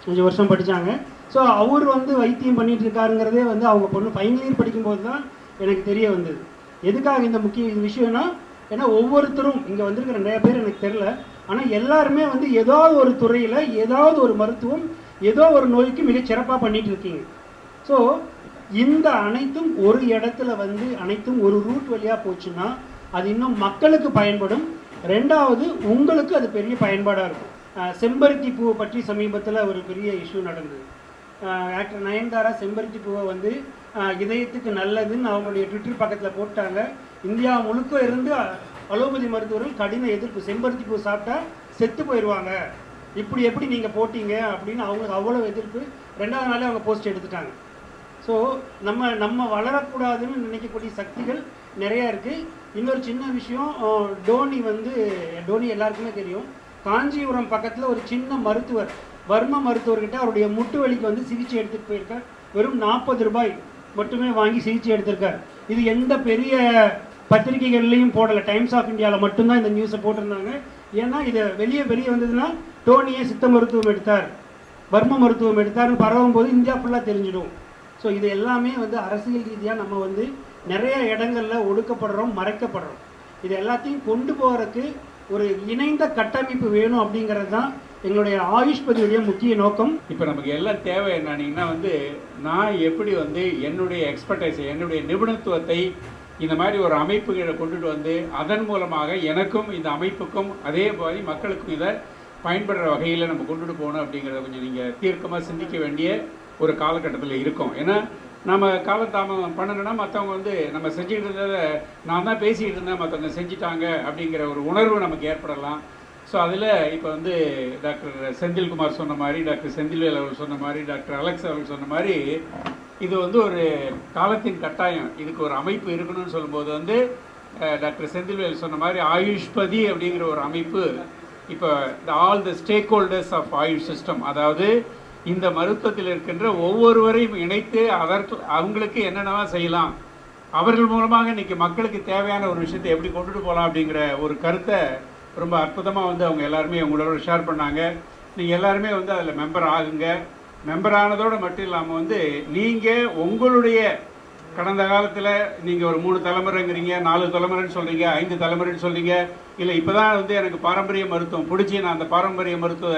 5 வருஷம் படித்தாங்க. ஸோ அவர் வந்து வைத்தியம் பண்ணிகிட்டு இருக்காருங்கிறதே வந்து அவங்க பொண்ணு ஃபைனல் இயர் படிக்கும்போது தான் எனக்கு தெரிய வந்தது. எதுக்காக இந்த முக்கிய விஷயம்னா, ஏன்னா ஒவ்வொருத்தரும் இங்கே வந்திருக்கிற நிறைய பேர் எனக்கு தெரில, ஆனால் எல்லாருமே வந்து ஏதாவது ஒரு துறையில் ஏதாவது ஒரு மருத்துவம் ஏதோ ஒரு நோய்க்கு மிகச் சிறப்பாக பண்ணிகிட்டு இருக்கீங்க. ஸோ இந்த அனைத்தும் ஒரு இடத்துல வந்து அனைத்தும் ஒரு ரூட் வழியாக போச்சுன்னா அது இன்னும் மக்களுக்கு பயன்படும். 2வது உங்களுக்கு அது பெரிய பயன்பாடாக இருக்கும். செம்பருத்தி பூவை பற்றி சமீபத்தில் ஒரு பெரிய இஷ்யூ நடந்தது. ஆக்டர் நயன்தாரா செம்பருத்தி பூவை வந்து இதயத்துக்கு நல்லதுன்னு அவங்களுடைய ட்விட்டர் பக்கத்தில் போட்டாங்க. இந்தியா முழுக்க இருந்து அலோபதி மருத்துவர்கள் கடின எதிர்ப்பு, செம்பருத்தி பூ சாப்பிட்டா செத்து போயிடுவாங்க, இப்படி எப்படி நீங்கள் போட்டீங்க அப்படின்னு அவங்களுக்கு அவ்வளோ எதிர்ப்பு. 2வது நாளே அவங்க போஸ்ட் எடுத்துட்டாங்க. ஸோ நம்ம வளரக்கூடாதுன்னு நினைக்கக்கூடிய சக்திகள் நிறையா இருக்குது. இன்னொரு சின்ன விஷயம், டோனி எல்லாருக்குமே தெரியும். காஞ்சிபுரம் பக்கத்தில் ஒரு சின்ன மருத்துவர், வர்ம மருத்துவர்கிட்ட அவருடைய முட்டு வலிக்கு வந்து சிகிச்சை எடுத்துகிட்டு போயிருக்கார். வெறும் 40 ரூபாய் மட்டுமே வாங்கி சிகிச்சை எடுத்திருக்கார். இது எந்த பெரிய பத்திரிகைகள்லையும் போடலை, டைம்ஸ் ஆஃப் இந்தியாவில் மட்டும்தான் இந்த நியூஸை போட்டிருந்தாங்க. ஏன்னா இது வெளியே வந்ததுன்னா டோனியே சித்த மருத்துவம் எடுத்தார், வர்ம மருத்துவம் எடுத்தார்னு பரவும் போது இந்தியா ஃபுல்லாக தெரிஞ்சிடும். ஸோ இது எல்லாமே வந்து அரசியல் ரீதியாக நம்ம வந்து நிறைய இடங்களில் ஒடுக்கப்படுறோம், மறைக்கப்படுறோம். இது எல்லாத்தையும் கொண்டு போகிறதுக்கு ஒரு இணைந்த கட்டமைப்பு வேணும் அப்படிங்கிறது தான் எங்களுடைய ஆயுஷ் பதிவுடைய முக்கிய நோக்கம். இப்போ நமக்கு எல்லாம் தேவை என்னன்னா வந்து நான் எப்படி வந்து என்னுடைய எக்ஸ்பர்டைஸ், என்னுடைய நிபுணத்துவத்தை இந்த மாதிரி ஒரு அமைப்புகளை கொண்டுட்டு வந்து அதன் மூலமாக எனக்கும் இந்த அமைப்புக்கும் அதே மாதிரி மக்களுக்கும் இதை பயன்படுற வகையில் நம்ம கொண்டுட்டு போகணும் அப்படிங்கிறத கொஞ்சம் நீங்கள் தீர்க்கமாக சிந்திக்க வேண்டிய ஒரு காலகட்டத்தில் இருக்கும். ஏன்னா நம்ம காலதாமம் பண்ணணும்னா மற்றவங்க வந்து நம்ம செஞ்சுக்கிட்டு இருந்ததை நான் தான் பேசிக்கிட்டு இருந்தேன், மற்றவங்க செஞ்சுட்டாங்க அப்படிங்கிற ஒரு உணர்வு நமக்கு ஏற்படலாம். ஸோ அதில் இப்போ வந்து டாக்டர் செந்தில்குமார் சொன்ன மாதிரி, டாக்டர் செந்தில்வேல் அவர்கள் சொன்ன மாதிரி, டாக்டர் அலெக்ஸ் அவர்கள் சொன்ன மாதிரி இது வந்து ஒரு காலத்தின் கட்டாயம். இதுக்கு ஒரு அமைப்பு இருக்கணும்னு சொல்லும்போது வந்து டாக்டர் செந்தில்வேல் சொன்ன மாதிரி ஆயுஷ்பதி அப்படிங்கிற ஒரு அமைப்பு இப்போ all the stakeholders of AYUSH system, அதாவது இந்த மருத்துவத்தில் இருக்கின்ற ஒவ்வொருவரையும் இணைத்து அவங்களுக்கு என்னென்னலாம் செய்யலாம், அவர்கள் மூலமாக இன்றைக்கி மக்களுக்கு தேவையான ஒரு விஷயத்தை எப்படி கொண்டுட்டு போகலாம் அப்படிங்கிற ஒரு கருத்தை ரொம்ப அற்புதமாக வந்து அவங்க எல்லாருமே உங்களோட ஷேர் பண்ணாங்க. நீங்கள் எல்லாருமே வந்து அதில் மெம்பர் ஆகுங்க. மெம்பர் ஆனதோடு மட்டும் இல்லாமல் வந்து நீங்கள் உங்களுடைய கடந்த காலத்தில் நீங்கள் ஒரு 3 தலைமுறைங்கிறீங்க, 4 தலைமுறைன்னு சொல்கிறீங்க, 5 தலைமுறைன்னு சொல்கிறீங்க, இல்லை இப்போ தான் வந்து எனக்கு பாரம்பரிய மருத்துவம் பிடிச்சி நான் அந்த பாரம்பரிய மருத்துவ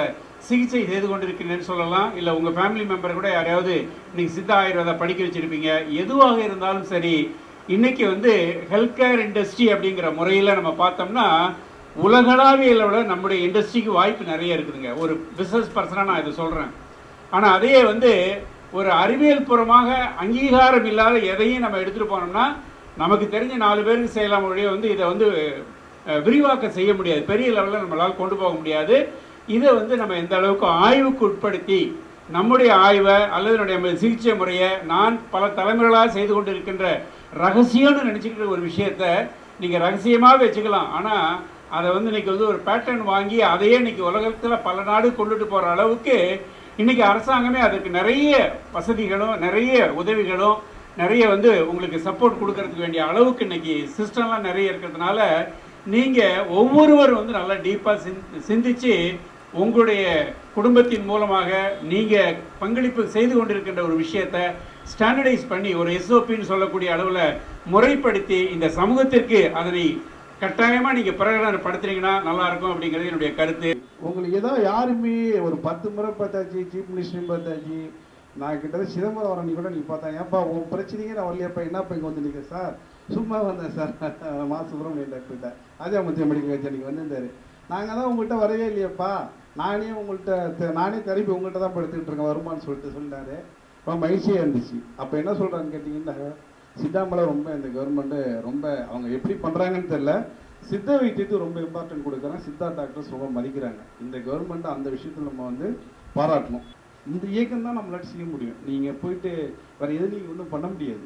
சிகிச்சை செய்து கொண்டிருக்கிறேன்னு சொல்லலாம். இல்லை உங்கள் ஃபேமிலி மெம்பர் கூட யாரையாவது நீங்கள் சித்த ஆயுர்வேதா படிக்க வச்சுருப்பீங்க. எதுவாக இருந்தாலும் சரி, இன்றைக்கி வந்து ஹெல்த் கேர் இண்டஸ்ட்ரி அப்படிங்கிற முறையில் நம்ம பார்த்தோம்னா உலகளாவிய விட நம்முடைய இண்டஸ்ட்ரிக்கு வாய்ப்பு நிறைய இருக்குதுங்க. ஒரு பிஸ்னஸ் பர்சனாக நான் இதை சொல்கிறேன். ஆனால் அதையே வந்து ஒரு அறிவியல் பூர்வமாக அங்கீகாரம் இல்லாத எதையும் நம்ம எடுத்துகிட்டு போனோம்னா நமக்கு தெரிஞ்ச 4 பேருக்கு செய்யலாம் ஒழிய வந்து இதை வந்து விரிவாக்கம் செய்ய முடியாது, பெரிய லெவலில் நம்மளால் கொண்டு போக முடியாது. இதை வந்து நம்ம எந்த அளவுக்கு ஆய்வுக்கு உட்படுத்தி நம்முடைய ஆய்வை அல்லது நம்முடைய சிகிச்சை முறையை நான் பல தலைமுறைகளாக செய்து கொண்டு இருக்கின்ற ரகசியம்னு நினச்சிக்கிற ஒரு விஷயத்தை நீங்கள் ரகசியமாக வச்சுக்கலாம். ஆனால் அதை வந்து இன்றைக்கி வந்து ஒரு பேட்டர்ன் வாங்கி அதையே இன்றைக்கி உலகத்தில் பல நாடு கொண்டுட்டு போகிற அளவுக்கு இன்றைக்கி அரசாங்கமே அதற்கு நிறைய வசதிகளும் நிறைய உதவிகளும் நிறைய வந்து உங்களுக்கு சப்போர்ட் கொடுக்கறதுக்கு வேண்டிய அளவுக்கு இன்றைக்கி சிஸ்டம்லாம் நிறைய இருக்கிறதுனால நீங்கள் ஒவ்வொருவரும் வந்து நல்லா டீப்பாக சிந்தித்து உங்களுடைய குடும்பத்தின் மூலமாக நீங்கள் பங்களிப்பு செய்து கொண்டிருக்கின்ற ஒரு விஷயத்தை ஸ்டாண்டர்டைஸ் பண்ணி ஒரு எஸ்ஓபின்னு சொல்லக்கூடிய அளவில் முறைப்படுத்தி இந்த சமூகத்திற்கு அதனை கட்டாயமாக நீங்கள் பிரகடனப்படுத்துறீங்கன்னா நல்லாயிருக்கும் அப்படிங்கிறது என்னுடைய கருத்து. உங்களுக்கு ஏதோ யாருமே ஒரு 10 முறை பார்த்தாச்சு, சீஃப் மினிஸ்டரையும் பார்த்தாச்சு, நான் கிட்டத்தட்ட சிதம்பரம் வரணும் கூட நீங்கள் பார்த்தா, ஏன்ப்பா உன் பிரச்சனையே நான் வரலையாப்பா, என்னப்பா இங்கே வந்து நிற்கிறேன் சார், சும்மா வந்தேன் சார் சுப்பிரமணியன் டாக்டர்கிட்ட, அஜாமத்தியம் மெடிக்கல் காலேஜ் அன்றைக்கி வந்திருந்தார். நாங்கள் தான் உங்கள்கிட்ட வரவே இல்லையாப்பா, நானே தெரப்பி உங்கள்கிட்ட தான் படுத்துக்கிட்டு இருக்கேன் வருமானு சொல்லிட்டாரு. ரொம்ப மகிழ்ச்சியாக இருந்துச்சு. அப்போ என்ன சொல்கிறான்னு கேட்டிங்கன்னா, சித்தாமலை ரொம்ப இந்த கவர்மெண்ட்டு ரொம்ப அவங்க எப்படி பண்ணுறாங்கன்னு தெரில, சித்த வைத்தியத்துக்கு ரொம்ப இம்பார்ட்டன்ட் கொடுக்குறாங்க. சித்தா டாக்டர்ஸ் ரொம்ப மதிக்கிறாங்க. இந்த கவர்மெண்ட்டை அந்த விஷயத்தில் நம்ம வந்து பாராட்டணும். இந்த இயக்கம் தான் நம்மளால செய்ய முடியும். நீங்கள் போயிட்டு வேறு எதுவும் நீங்கள் ஒன்றும் பண்ண முடியாது.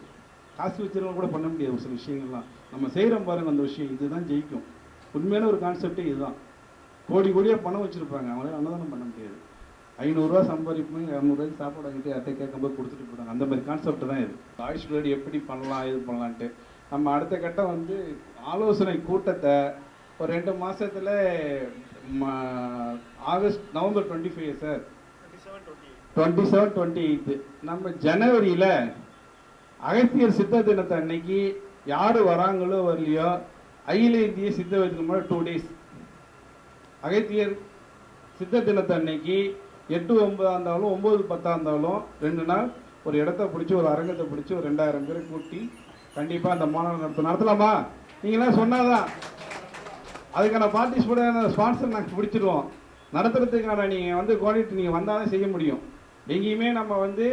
காசு வச்சுருவங்க கூட பண்ண முடியாது. ஒரு சில விஷயங்கள்லாம் நம்ம செய்கிறோம் பாருங்கள், அந்த விஷயம் இதுதான் ஜெயிக்கும். உண்மையான ஒரு கான்செப்டே இதுதான். கோடி கோடியாக பணம் வச்சுருப்பாங்க, அவங்களால அன்னதானம் பண்ண முடியாது. 500 ரூபா சம்பாதிப்போம், 200 சாப்பாடு வாங்கிட்டு அத்தை கேட்கும்போது கொடுத்துட்டு போயிட்டாங்க. அந்த மாதிரி கான்செப்ட் தான் இது. ஆயுஷ் பிளேடு எப்படி பண்ணலாம், இது பண்ணலான்ட்டு நம்ம அடுத்த கட்டம் வந்து ஆலோசனை கூட்டத்தை ஒரு 2 மாதத்தில் நவம்பர் 25 சார் 27, 28 நம்ம ஜனவரியில் அகத்தியர் சித்த தினத்தை அன்னைக்கு யார் வராங்களோ வரலையோ அகில இந்திய சித்த வைத்தியம் 2 days அகத்தியர் சித்த தினத்தை அன்னைக்கு 8, 9 இருந்தாலும் 9, 10 இருந்தாலும் 2 நாள் ஒரு இடத்த பிடிச்சி ஒரு அரங்கத்தை பிடிச்சி ஒரு 2000 பேரை கூட்டி கண்டிப்பாக அந்த மாநாடு நடத்தலாமா? நீங்களாம் சொன்னாதான் அதுக்கான பார்ட்டிசிபேட்டான ஸ்பான்சர் நாங்கள் பிடிச்சிடுவோம். நடத்துறதுக்கான நீங்கள் வந்து குவாலிட்டி நீங்கள் வந்தால் தான் செய்ய முடியும். எங்கேயுமே நம்ம வந்து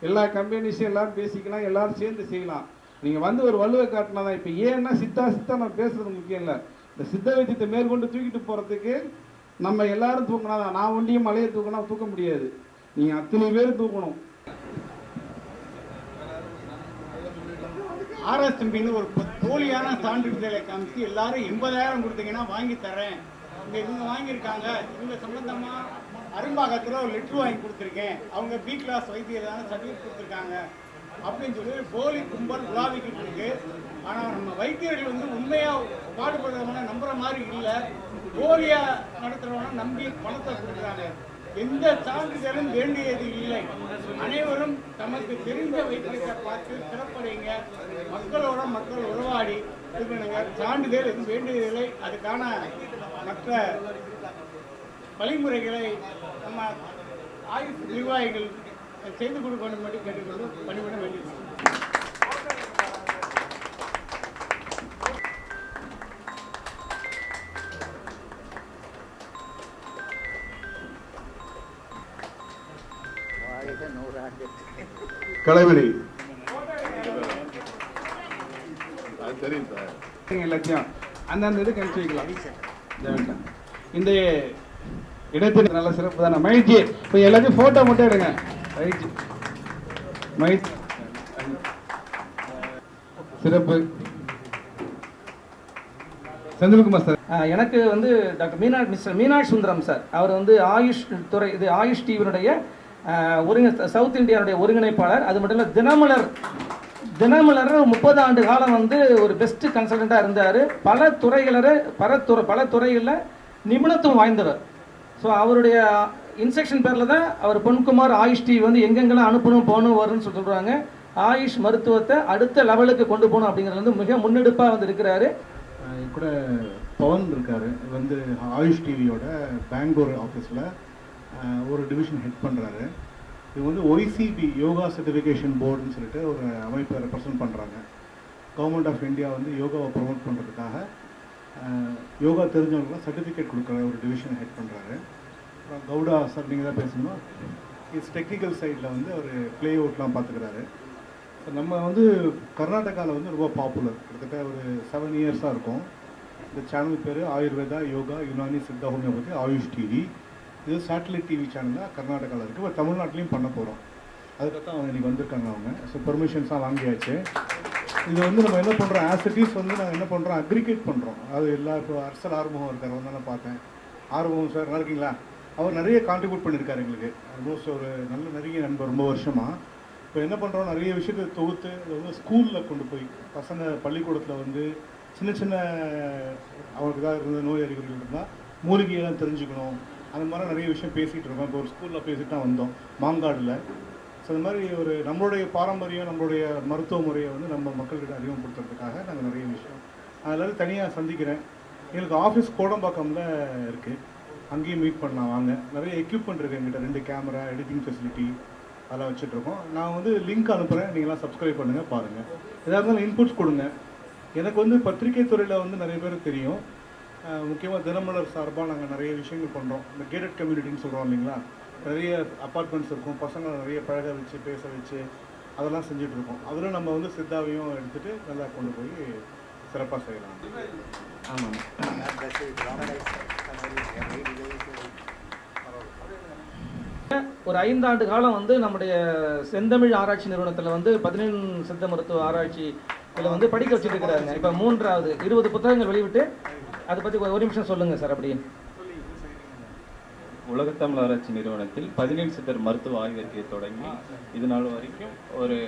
எல்லா கம்பெனிஸும் எல்லோரும் பேசிக்கலாம், எல்லோரும் சேர்ந்து செய்யலாம். நீங்கள் வந்து ஒரு வலுவை காட்டினா தான். இப்போ ஏன்னா சித்தா நான் பேசுறது முக்கியம் இல்லை. இந்த சித்த வைத்தியத்தை மேற்கொண்டு தூக்கிட்டு போகிறதுக்கு நம்ம எல்லாரும் தூக்கினா தான். நான் ஒண்டியும் மலையை தூக்கினா தூக்க முடியாது. நீங்கள் அத்தனை பேர் தூக்கணும். ஆர்எஸ்எம்பின்னு ஒரு போலியான சான்றிதழை காமிச்சு எல்லாரும் 80,000 கொடுத்தீங்கன்னா வாங்கி தரேன். இவங்க வாங்கியிருக்காங்க, இவங்க சம்பந்தமா அரும்பாக்கத்தில் ஒரு லெட்ரு வாங்கி கொடுத்துருக்கேன், அவங்க பி கிளாஸ் வைத்தியரான சர்டிஃபிகேட் கொடுத்துருக்காங்க அப்படின்னு சொல்லி போலி கும்பல் உலாவிக்கிட்டு இருக்கு. ஆனால் நம்ம வைத்தியர்கள் வந்து உண்மையாக பாடுபடுறவங்க நம்புற மாதிரி இல்லை, போலியா நடத்துறவங்க நம்பி பணத்தை கொடுக்குறாங்க. எந்த சான்றிதழும் வேண்டியது இல்லை. அனைவரும் தமக்கு தெரிந்த வைத்தியத்தை பார்த்து சிறப்படைங்க, மக்களோட மக்கள் உறவாடி இருக்கிறாங்க. சான்றிதழ் எதுவும் வேண்டியதில்லை. அதுக்கான மற்ற வழிமுறைகளை நம்ம ஆயுஷ் நிர்வாகிகள் செய்து கொடுக்கணும் மட்டும் கேட்டுக்கொண்டு பணிவிட வேண்டியது. கலைவெளி தெரியும் சார். எல்லாத்தையும் அந்தந்த இது கழிச்சு வைக்கலாம். இந்த இடத்தின் நல்ல சிறப்பு தானே. மகிழ்ச்சி. இப்போ எல்லாத்தையும் ஃபோட்டோ மட்டும் எடுங்க. மகிழ்ச்சி சிறப்பு. செந்தில்குமார் சார். எனக்கு வந்து doctor mister Meenakshi Sundaram sir, அவர் வந்து ஆயுஷ் துறை, இது ஆயுஷ் டிவியினுடைய சவுத் இந்தியாவுடைய ஒருங்கிணைப்பாளர். அது மட்டும் இல்லை, தினமலர் 30 ஆண்டு காலம் வந்து ஒரு பெஸ்ட் கன்சல்டண்ட்டாக இருந்தார். பல துறைகளில் நிபுணத்துவம் வாய்ந்தவர். ஸோ அவருடைய இன்ஸ்ட்ரக்ஷன் பேரில் தான் அவர் பொன்குமார் ஆயுஷ் டிவி வந்து எங்கெங்கெல்லாம் அனுப்பணும் போகணும் வரும்னு சொல்கிறாங்க. ஆயுஷ் மருத்துவத்தை அடுத்த லெவலுக்கு கொண்டு போகணும் அப்படிங்கிறது வந்து மிக முன்னெடுப்பாக வந்து இருக்கிறாரு. கூட பவன் இருக்கார், வந்து ஆயுஷ் டிவியோட பெங்களூர் ஆஃபீஸில் ஒரு டிவிஷன் ஹெட் பண்ணுறாரு. இது வந்து ஒய்சிபி யோகா சர்டிஃபிகேஷன் போர்டுன்னு சொல்லிட்டு ஒரு அமைப்பை ரெப்ரசன்ட் பண்ணுறாங்க. கவர்மெண்ட் ஆஃப் இந்தியா வந்து யோகாவை ப்ரொமோட் பண்ணுறதுக்காக யோகா தெரிஞ்சவங்களுக்குலாம் சர்டிஃபிகேட் கொடுக்குற ஒரு டிவிஷன் ஹெட் பண்ணுறாரு. அப்புறம் கவுடா சார் நீங்கள் தான் பேசணும். இஸ் டெக்னிக்கல் சைடில் வந்து அவர் ப்ளே அவுட்லாம் பார்த்துக்கிறாரு. ஸோ நம்ம வந்து கர்நாடகாவில் வந்து ரொம்ப பாப்புலர், கிட்டத்தட்ட ஒரு 7 இயர்ஸாக இருக்கும். இந்த சேனல் பேர் ஆயுர்வேதா யோகா யுனானி சித்தா ஹோமியோபதி ஆயுஷ் டிவி. இது சேட்டலைட் டிவி சேனல் தான் கர்நாடகாவில் இருக்குது. இப்போ தமிழ்நாட்டிலையும் பண்ண போகிறோம். அதுக்கப்புறம் அவங்க இன்றைக்கி வந்திருக்காங்க. அவங்க ஸோ பெர்மிஷன்ஸாக வாங்கியாச்சு. இது வந்து நம்ம என்ன பண்ணுறோம், ஆசிட்டிஸ் வந்து நாங்கள் என்ன பண்ணுறோம், அக்ரிகேட் பண்ணுறோம். அது எல்லா இப்போ அரசல் ஆறுமுகம் இருக்கார், வந்து நான் பார்த்தேன். ஆறுமுகம் சார் நல்லா இருக்கீங்களா? அவர் நிறைய கான்ட்ரிபியூட் பண்ணியிருக்காரு எங்களுக்கு. ஆல்மோஸ்ட் ஒரு நிறைய நண்பர், ரொம்ப வருஷமாக. இப்போ என்ன பண்ணுறோம், நிறைய விஷயத்தை தொகுத்து அதை வந்து ஸ்கூலில் கொண்டு போய் பசங்க பள்ளிக்கூடத்தில் வந்து சின்ன சின்ன அவங்களுக்காக இருந்த நோய் அறிகுறிகள் இருந்தால் மூலிகையெல்லாம் தெரிஞ்சுக்கணும். அந்த மாதிரி நிறைய விஷயம் பேசிகிட்டு இருக்கோம். இப்போ ஒரு ஸ்கூலில் பேசிட்டு தான் வந்தோம் மாங்காடில். ஸோ இந்த மாதிரி ஒரு நம்மளுடைய பாரம்பரியம், நம்மளுடைய மருத்துவ முறையை வந்து நம்ம மக்கள்கிட்ட அறிமுகப்படுத்துறதுக்காக நாங்கள் நிறைய விஷயம் அதில் தனியாக சந்திக்கிறேன். எங்களுக்கு ஆஃபீஸ் கோடம்பாக்கம்ல இருக்குது, அங்கேயும் மீட் பண்ணலாம் வாங்க. நிறைய எக்யூப்மெண்ட் இருக்குது எங்கிட்ட, 2 கேமரா, எடிட்டிங் ஃபெசிலிட்டி அதெல்லாம் வச்சுட்ருக்கோம். நான் வந்து லிங்க் அனுப்புகிறேன், நீங்களாம் சப்ஸ்கிரைப் பண்ணுங்கள், பாருங்கள். எதாக இருந்தாலும் இன்புட்ஸ் கொடுங்க. எனக்கு வந்து பத்திரிகை துறையில் வந்து நிறைய பேர் தெரியும். முக்கியமாக தினமலர் சார்பாக நாங்கள் நிறைய விஷயங்கள் பண்ணுறோம். இந்த கேட்டட் கம்யூனிட்டின்னு சொல்கிறோம் இல்லைங்களா, நிறைய அப்பார்ட்மெண்ட்ஸ் இருக்கும், பசங்களை நிறைய பழக வச்சு பேச வச்சு அதெல்லாம் செஞ்சிட்ருக்கோம். அதில் நம்ம வந்து சித்தாவையும் எடுத்துகிட்டு நல்லா கொண்டு போய் சிறப்பாக செய்யலாம். ஆமாம். ஒரு 5 ஆண்டு காலம் வந்து நம்முடைய செந்தமிழ் ஆராய்ச்சி நிறுவனத்தில் வந்து 17 சித்த மருத்துவ ஆராய்ச்சி இதில் வந்து படிக்க வச்சுட்டு இருக்கிறாங்க. இப்போ 3வது 20 புத்தகங்கள் வெளிவிட்டு அதை பற்றி ஒரு நிமிஷம் சொல்லுங்கள் சார். அப்படியே உலகத்தமிழ் ஆராய்ச்சி நிறுவனத்தில் 17 சித்தர் மருத்துவ ஆய்வறிக்கையை தொடங்கி இது நாள் வரைக்கும் ஒரு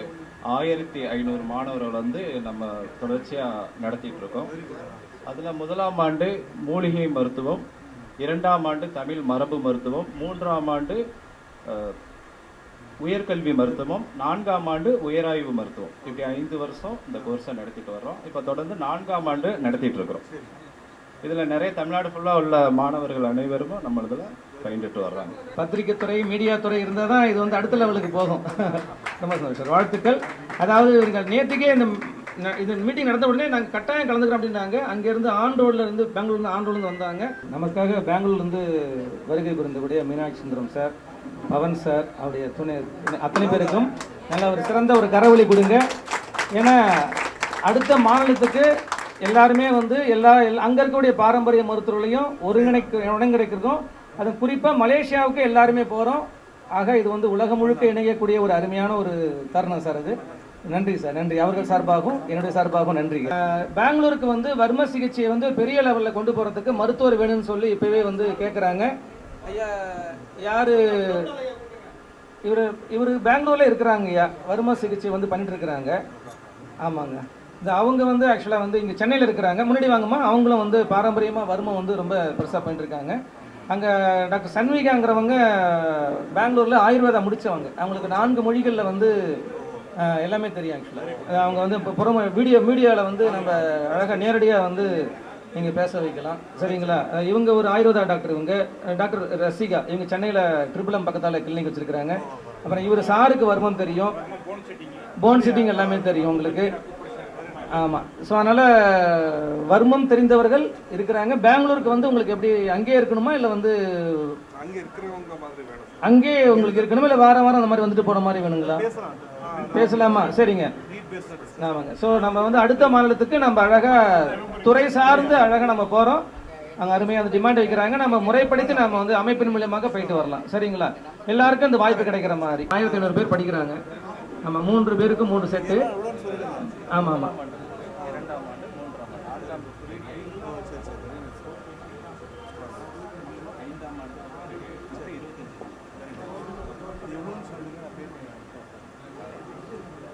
1500 மாணவர்கள் வந்து நம்ம தொடர்ச்சியாக நடத்திட்டு இருக்கோம். அதில் 1ஆம் ஆண்டு மூலிகை மருத்துவம், 2ஆம் ஆண்டு தமிழ் மரபு மருத்துவம், 3ஆம் ஆண்டு உயர்கல்வி மருத்துவம், 4ஆம் ஆண்டு உயராய்வு மருத்துவம். இப்படி 5 வருஷம் இந்த கோர்ஸை நடத்திட்டு வர்றோம். இப்போ தொடர்ந்து 4ஆம் ஆண்டு நடத்திட்டு இருக்கிறோம். இதில் நிறைய தமிழ்நாடு ஃபுல்லாக உள்ள மாணவர்கள் அனைவரும் நம்ம இதில் பயின்றுட்டு வர்றாங்க. பத்திரிகை துறை, மீடியா துறை இருந்தால் தான் இது வந்து அடுத்த லெவலுக்கு போகும். ரொம்ப சார், வாழ்த்துக்கள். அதாவது நேற்றுக்கே இந்த மீட்டிங் நடந்த உடனே நாங்கள் கட்டாயம் கலந்துக்கிறோம் அப்படின்னாங்க. அங்கேருந்து ஆண்டோர்லேருந்து பெங்களூர்லேருந்து ஆண்டோர்லேருந்து வந்தாங்க. நமக்காக பெங்களூர்லேருந்து வருகை புரிந்தக்கூடிய மீனாட்சி சுந்தரம் சார், பவன் சார், அவருடைய துணை அத்தனை பேருக்கும் நல்ல ஒரு சிறந்த ஒரு கரவொலி கொடுங்க. ஏன்னா அடுத்த மாநிலத்துக்கு எல்லாருமே வந்து அங்கே இருக்கக்கூடிய பாரம்பரிய மருத்துவர்களையும் ஒருங்கிணைக்கிறதும், அது குறிப்பாக மலேசியாவுக்கு எல்லாருமே போகிறோம். ஆக இது வந்து உலகம் முழுக்க இணையக்கூடிய ஒரு அருமையான ஒரு தருணம் சார். அது நன்றி சார், நன்றி. அவர்கள் சார்பாகவும் என்னுடைய சார்பாகவும் நன்றி. பெங்களூருக்கு வந்து வர்ம சிகிச்சையை வந்து பெரிய லெவலில் கொண்டு போகிறதுக்கு மருத்துவர் வேணும்னு சொல்லி இப்போவே வந்து கேட்குறாங்க. ஐயா யார் இவர் பெங்களூரில் இருக்கிறாங்க ஐயா, வர்ம சிகிச்சை வந்து பண்ணிட்டு இருக்கிறாங்க. ஆமாங்க, அவங்க வந்து ஆக்சுவலாக வந்து இங்கே சென்னையில் இருக்கிறாங்க. முன்னாடி வாங்கம்மா. அவங்களும் வந்து பாரம்பரியமாக வர்மம் வந்து ரொம்ப பெருசாக பண்ணிட்டு இருக்காங்க. அங்கே டாக்டர் சன்விகாங்கிறவங்க பெங்களூரில் ஆயுர்வேதா முடித்தவங்க. அவங்களுக்கு 4 மொழிகளில் வந்து எல்லாமே தெரியும் ஆக்சுவலாக. அவங்க வந்து இப்போ மீடியாவில் வந்து நம்ம அழகாக நேரடியாக வந்து நீங்கள் பேச வைக்கலாம். சரிங்களா? இவங்க ஒரு ஆயுர்வேதா டாக்டர். இவங்க டாக்டர் ரசிகா, இவங்க சென்னையில் ட்ரிபிளம் பக்கத்தால் கிளினிக் வச்சுருக்கிறாங்க. அப்புறம் இவர் சாருக்கு வர்மம் தெரியும், போன் செட்டிங் எல்லாமே தெரியும் உங்களுக்கு. ஆமாம். ஸோ அதனால் வர்மம் தெரிந்தவர்கள் இருக்கிறாங்க. பெங்களூருக்கு வந்து உங்களுக்கு எப்படி அங்கேயே இருக்கணுமா, இல்லை வந்து அங்கேயே உங்களுக்கு இருக்கணுமா, இல்லை வாரம் வாரம் அந்த மாதிரி வந்துட்டு போகிற மாதிரி வேணுங்களா? பேசலாமா? சரிங்க. ஆமாங்க. ஸோ நம்ம வந்து அடுத்த மாநிலத்துக்கு நம்ம அழகாக துறை சார்ந்து அழகாக நம்ம போகிறோம். அங்கே அருமையாக அந்த டிமாண்ட் வைக்கிறாங்க. நம்ம முறைப்படுத்தி நம்ம வந்து அமைப்பின் மூலியமாக போயிட்டு வரலாம். சரிங்களா? எல்லாருக்கும் இந்த வாய்ப்பு கிடைக்கிற மாதிரி 1500 பேர் படிக்கிறாங்க. நம்ம 3 பேருக்கு 3 செட்டு. ஆமாம் ஆமாம்.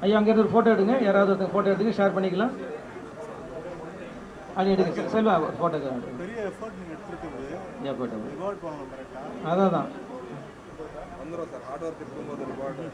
ஐயா அங்கே ஒரு ஃபோட்டோ எடுங்க. யாராவது ஒருத்தர் ஃபோட்டோ எடுத்துங்க, ஷேர் பண்ணிக்கலாம். அது எடுங்க சார். செல்வா ஃபோட்டோ பெரிய எஃபர்ட் நீங்கள் எடுத்துருக்குது. அதான் வந்துடும் சார். ஹார்ட் ஒர்க் இருக்கும்போது ரிவார்டு